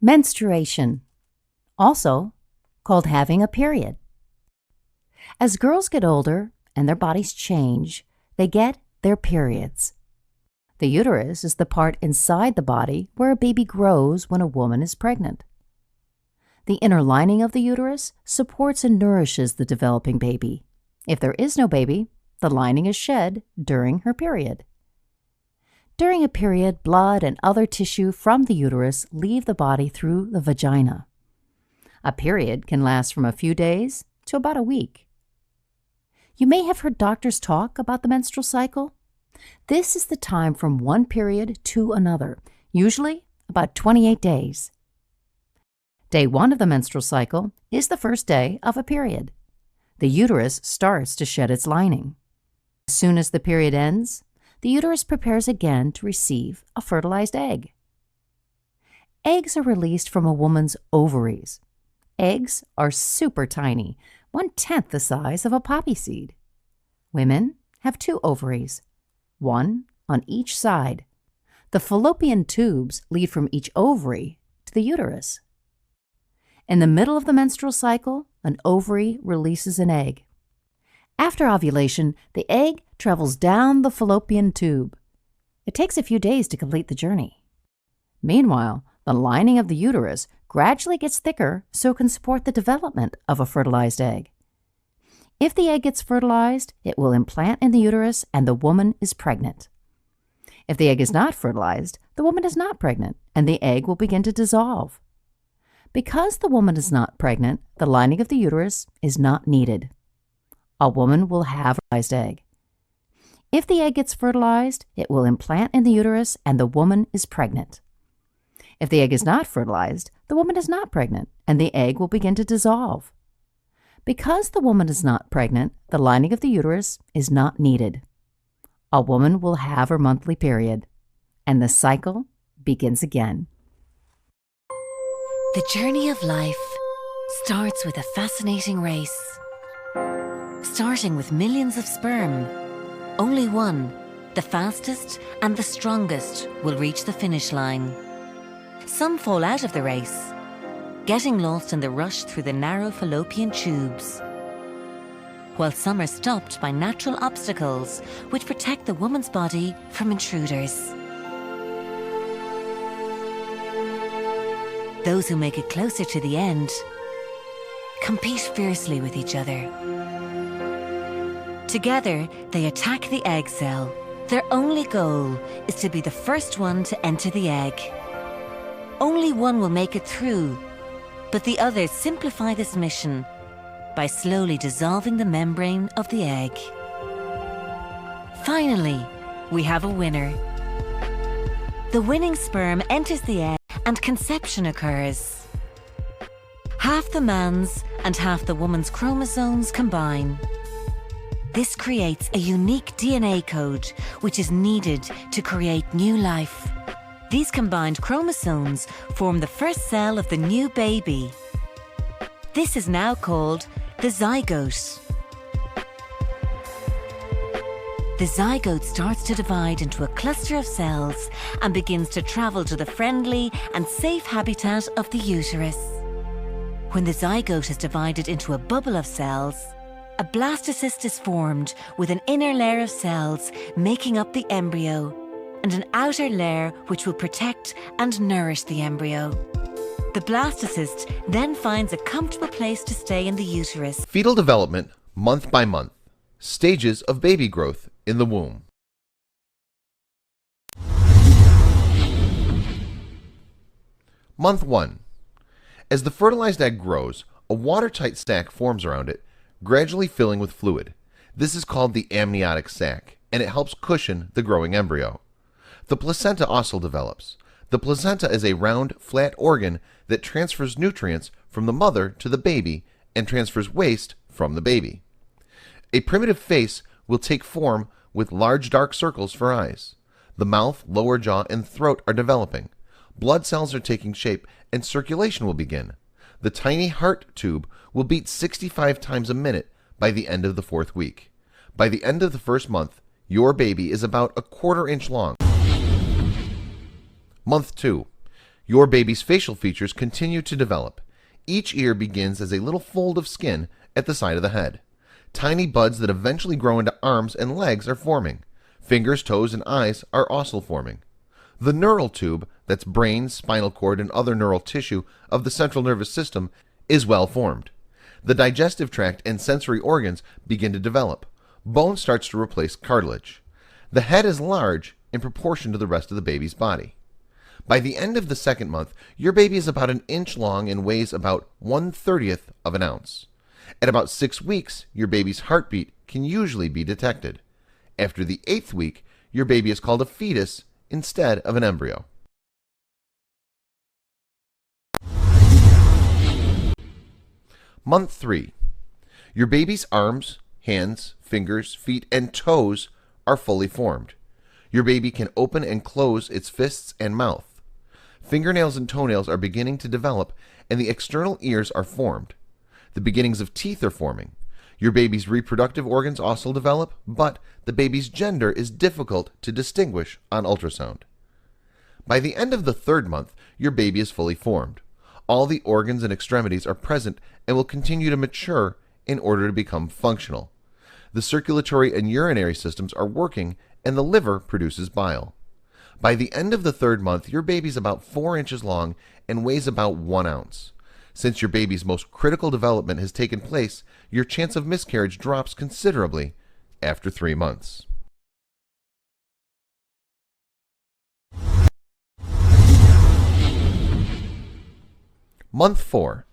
Menstruation, also called having a period. As girls get older and their bodies change, they get their periods. The uterus is the part inside the body where a baby grows when a woman is pregnant. The inner lining of the uterus supports and nourishes the developing baby. If there is no baby, the lining is shed during her period. During a period, blood and other tissue from the uterus leave the body through the vagina. A period can last from a few days to about a week. You may have heard doctors talk about the menstrual cycle. This is the time from one period to another, usually about 28 days. Day 1 of the menstrual cycle is the first day of a period. The uterus starts to shed its lining. As soon as the period ends, the uterus prepares again to receive a fertilized egg. Eggs are released from a woman's ovaries. Eggs are super tiny, 1/10 the size of a poppy seed. Women have 2 ovaries, one on each side. The fallopian tubes lead from each ovary to the uterus. In the middle of the menstrual cycle, an ovary releases an egg. After ovulation, the egg travels down the fallopian tube. It takes a few days to complete the journey. Meanwhile, the lining of the uterus gradually gets thicker so it can support the development of a fertilized egg. If the egg gets fertilized, it will implant in the uterus and the woman is pregnant. If the egg is not fertilized, the woman is not pregnant and the egg will begin to dissolve. Because the woman is not pregnant, the lining of the uterus is not needed. A woman will have a fertilized egg. If the egg gets fertilized, it will implant in the uterus and the woman is pregnant. If the egg is not fertilized, the woman is not pregnant and the egg will begin to dissolve. Because the woman is not pregnant, the lining of the uterus is not needed. A woman will have her monthly period, and the cycle begins again. The journey of life starts with a fascinating race. Starting with millions of sperm, only one, the fastest and the strongest, will reach the finish line. Some fall out of the race, getting lost in the rush through the narrow fallopian tubes, while some are stopped by natural obstacles which protect the woman's body from intruders. Those who make it closer to the end compete fiercely with each other. Together, they attack the egg cell. Their only goal is to be the first one to enter the egg. Only one will make it through, but the others simplify this mission by slowly dissolving the membrane of the egg. Finally, we have a winner. The winning sperm enters the egg and conception occurs. Half the man's and half the woman's chromosomes combine. This creates a unique DNA code which is needed to create new life. These combined chromosomes form the first cell of the new baby. This is now called the zygote. The zygote starts to divide into a cluster of cells and begins to travel to the friendly and safe habitat of the uterus. When the zygote is divided into a bubble of cells, a blastocyst is formed with an inner layer of cells making up the embryo and an outer layer which will protect and nourish the embryo. The blastocyst then finds a comfortable place to stay in the uterus. Fetal development, month by month. Stages of baby growth in the womb. Month 1. As the fertilized egg grows, a watertight sac forms around it, gradually filling with fluid. This is called the amniotic sac, and it helps cushion the growing embryo. The placenta also develops. The placenta is a round, flat organ that transfers nutrients from the mother to the baby and transfers waste from the baby. A primitive face will take form with large dark circles for eyes. The mouth, lower jaw, and throat are developing. Blood cells are taking shape and circulation will begin. The tiny heart tube will beat 65 times a minute by the end of the 4th week. By the end of the 1st month, your baby is about a 1/4 inch long. Month 2. Your baby's facial features continue to develop. Each ear begins as a little fold of skin at the side of the head. Tiny buds that eventually grow into arms and legs are forming. Fingers, toes, and eyes are also forming. The neural tube, that's brain, spinal cord, and other neural tissue of the central nervous system, is well formed. The digestive tract and sensory organs begin to develop. Bone starts to replace cartilage. The head is large in proportion to the rest of the baby's body. By the end of the second month, your baby is about an inch long and weighs about 1/30th of an ounce. At about 6 weeks, your baby's heartbeat can usually be detected. After the 8th week, your baby is called a fetus instead of an embryo. Month 3. Your baby's arms, hands, fingers, feet, and toes are fully formed. Your baby can open and close its fists and mouth. Fingernails and toenails are beginning to develop, and the external ears are formed. The beginnings of teeth are forming. Your baby's reproductive organs also develop, but the baby's gender is difficult to distinguish on ultrasound. By the end of the 3rd month, your baby is fully formed. All the organs and extremities are present and will continue to mature in order to become functional. The circulatory and urinary systems are working, and the liver produces bile. By the end of the 3rd month, your baby's about 4 inches long and weighs about 1 ounce. Since your baby's most critical development has taken place, your chance of miscarriage drops considerably after 3 months. Month 4.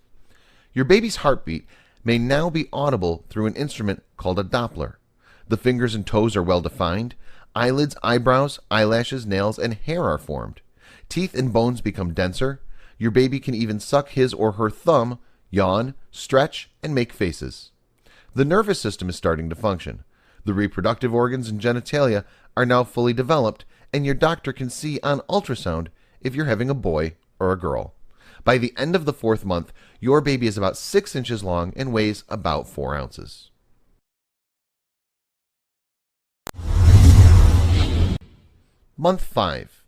Your baby's heartbeat may now be audible through an instrument called a Doppler. The fingers and toes are well defined. Eyelids, eyebrows, eyelashes, nails, and hair are formed. Teeth and bones become denser. Your baby can even suck his or her thumb, yawn, stretch, and make faces. The nervous system is starting to function. The reproductive organs and genitalia are now fully developed, and your doctor can see on ultrasound if you're having a boy or a girl. By the end of the 4th month, your baby is about 6 inches long and weighs about 4 ounces. Month 5.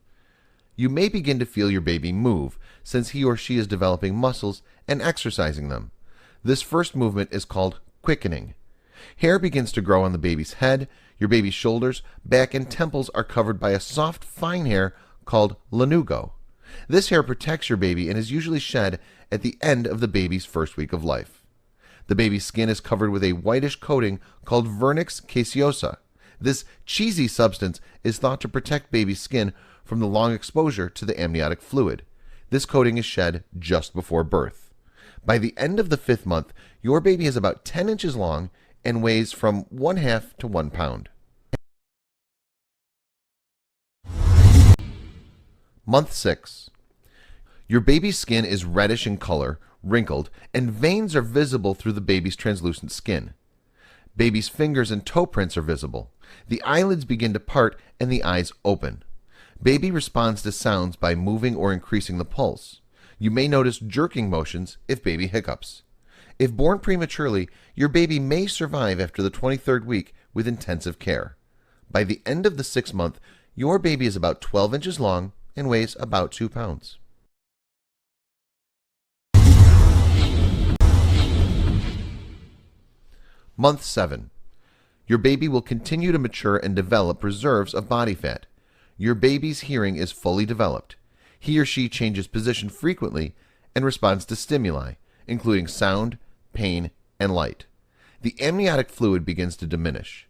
You may begin to feel your baby move since he or she is developing muscles and exercising them. This first movement is called quickening. Hair begins to grow on the baby's head. Your baby's shoulders, back, and temples are covered by a soft, fine hair called lanugo. This hair protects your baby and is usually shed at the end of the baby's first week of life. The baby's skin is covered with a whitish coating called vernix caseosa. This cheesy substance is thought to protect baby's skin from the long exposure to the amniotic fluid. This coating is shed just before birth. By the end of the 5th month, your baby is about 10 inches long and weighs from 1/2 to 1 pound. Month 6. Your baby's skin is reddish in color, wrinkled, and veins are visible through the baby's translucent skin. Baby's fingers and toe prints are visible. The eyelids begin to part and the eyes open. Baby responds to sounds by moving or increasing the pulse. You may notice jerking motions if baby hiccups. If born prematurely, your baby may survive after the 23rd week with intensive care. By the end of the 6th month, your baby is about 12 inches long and weighs about 2 pounds. Month 7. Your baby will continue to mature and develop reserves of body fat. Your baby's hearing is fully developed. He or she changes position frequently and responds to stimuli, including sound, pain, and light. The amniotic fluid begins to diminish.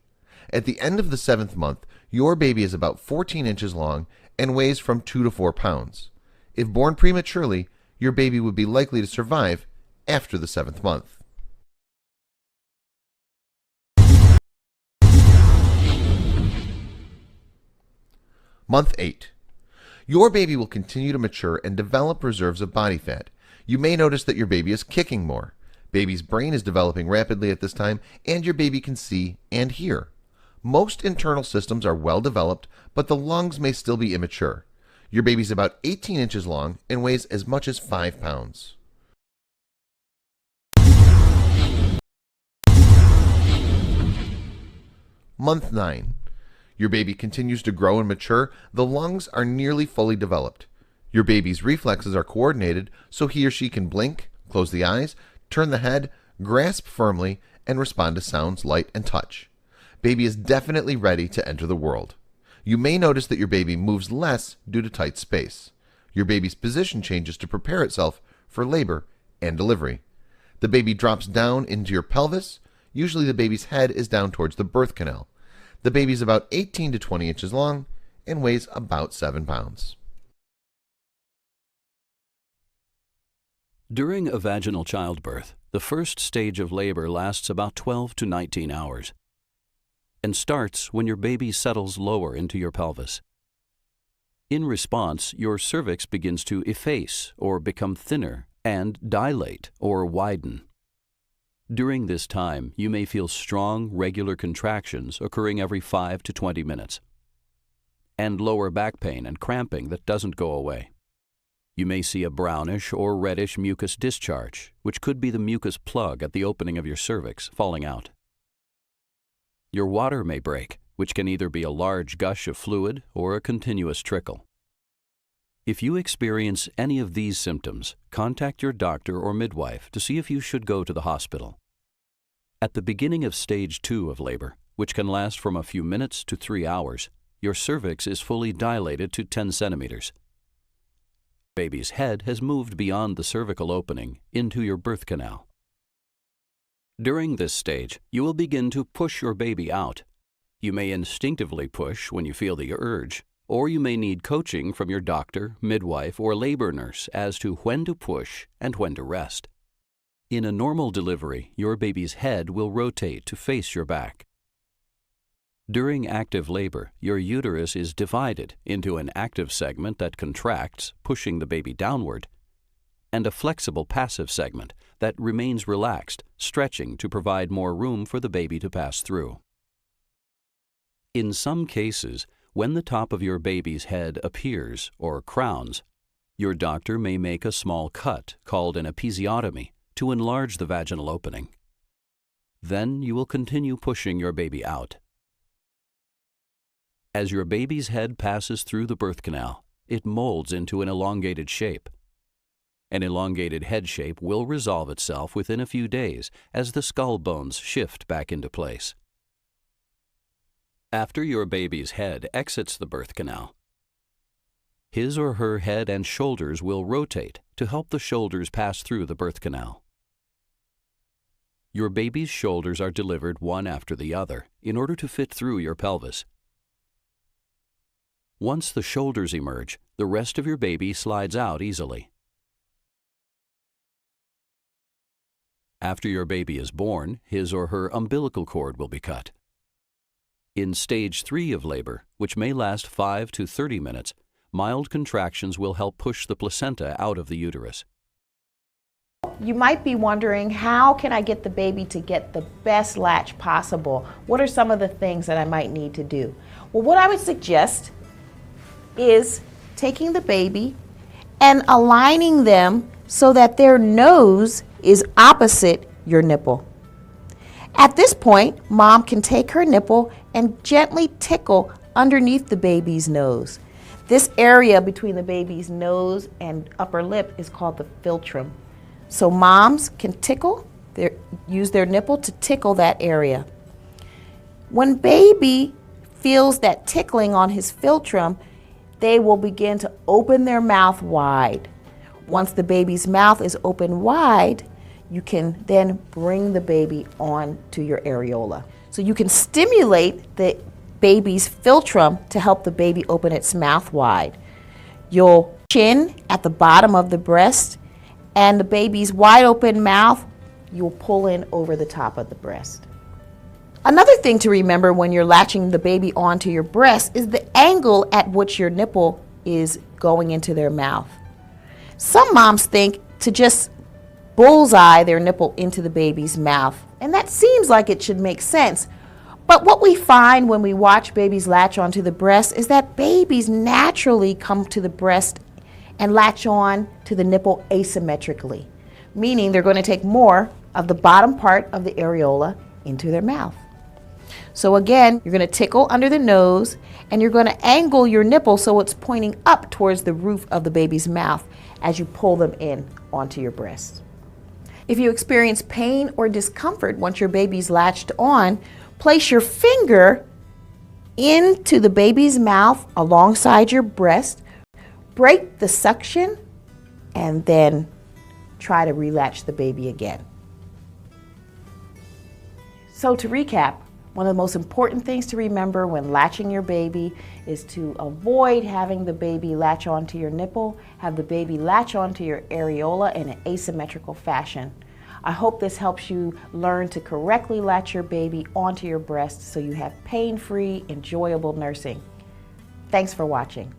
At the end of the 7th month, your baby is about 14 inches long and weighs from 2 to 4 pounds. If born prematurely, your baby would be likely to survive after the 7th month. Month 8. Your baby will continue to mature and develop reserves of body fat. You may notice that your baby is kicking more. Baby's brain is developing rapidly at this time, and your baby can see and hear. Most internal systems are well developed, but the lungs may still be immature. Your baby's about 18 inches long and weighs as much as 5 pounds. Month 9. Your baby continues to grow and mature. The lungs are nearly fully developed. Your baby's reflexes are coordinated so he or she can blink, close the eyes, turn the head, grasp firmly, and respond to sounds, light, and touch. Baby is definitely ready to enter the world. You may notice that your baby moves less due to tight space. Your baby's position changes to prepare itself for labor and delivery. The baby drops down into your pelvis. Usually the baby's head is down towards the birth canal. The baby is about 18 to 20 inches long and weighs about 7 pounds. During a vaginal childbirth, the first stage of labor lasts about 12 to 19 hours and starts when your baby settles lower into your pelvis. In response, your cervix begins to efface or become thinner and dilate or widen. During this time, you may feel strong, regular contractions occurring every 5 to 20 minutes, and lower back pain and cramping that doesn't go away. You may see a brownish or reddish mucus discharge, which could be the mucus plug at the opening of your cervix falling out. Your water may break, which can either be a large gush of fluid or a continuous trickle. If you experience any of these symptoms, contact your doctor or midwife to see if you should go to the hospital. At the beginning of stage 2 of labor, which can last from a few minutes to 3 hours, your cervix is fully dilated to 10 centimeters. Baby's head has moved beyond the cervical opening into your birth canal. During this stage, you will begin to push your baby out. You may instinctively push when you feel the urge, or you may need coaching from your doctor, midwife, or labor nurse as to when to push and when to rest. In a normal delivery, your baby's head will rotate to face your back. During active labor, your uterus is divided into an active segment that contracts, pushing the baby downward, and a flexible passive segment that remains relaxed, stretching to provide more room for the baby to pass through. In some cases, when the top of your baby's head appears or crowns, your doctor may make a small cut called an episiotomy to enlarge the vaginal opening. Then you will continue pushing your baby out. As your baby's head passes through the birth canal, it molds into an elongated shape. An elongated head shape will resolve itself within a few days as the skull bones shift back into place. After your baby's head exits the birth canal, his or her head and shoulders will rotate to help the shoulders pass through the birth canal. Your baby's shoulders are delivered one after the other in order to fit through your pelvis. Once the shoulders emerge, the rest of your baby slides out easily. After your baby is born, his or her umbilical cord will be cut. In stage 3 of labor, which may last 5 to 30 minutes, mild contractions will help push the placenta out of the uterus. You might be wondering, how can I get the baby to get the best latch possible? What are some of the things that I might need to do? Well, what I would suggest is taking the baby and aligning them so that their nose is opposite your nipple. At this point, mom can take her nipple and gently tickle underneath the baby's nose. This area between the baby's nose and upper lip is called the philtrum. So moms can use their nipple to tickle that area. When baby feels that tickling on his philtrum, they will begin to open their mouth wide. Once the baby's mouth is open wide, you can then bring the baby on to your areola. So you can stimulate the baby's philtrum to help the baby open its mouth wide. You'll chin at the bottom of the breast, and the baby's wide open mouth, you'll pull in over the top of the breast. Another thing to remember when you're latching the baby onto your breast is the angle at which your nipple is going into their mouth. Some moms think to just bullseye their nipple into the baby's mouth, and that seems like it should make sense. But what we find when we watch babies latch onto the breast is that babies naturally come to the breast and latch on to the nipple asymmetrically, meaning they're going to take more of the bottom part of the areola into their mouth. So again, you're going to tickle under the nose and you're going to angle your nipple so it's pointing up towards the roof of the baby's mouth as you pull them in onto your breast. If you experience pain or discomfort once your baby's latched on, place your finger into the baby's mouth alongside your breast, break the suction, and then try to relatch the baby again. So to recap, one of the most important things to remember when latching your baby is to avoid having the baby latch onto your nipple, have the baby latch onto your areola in an asymmetrical fashion. I hope this helps you learn to correctly latch your baby onto your breast so you have pain-free, enjoyable nursing. Thanks for watching.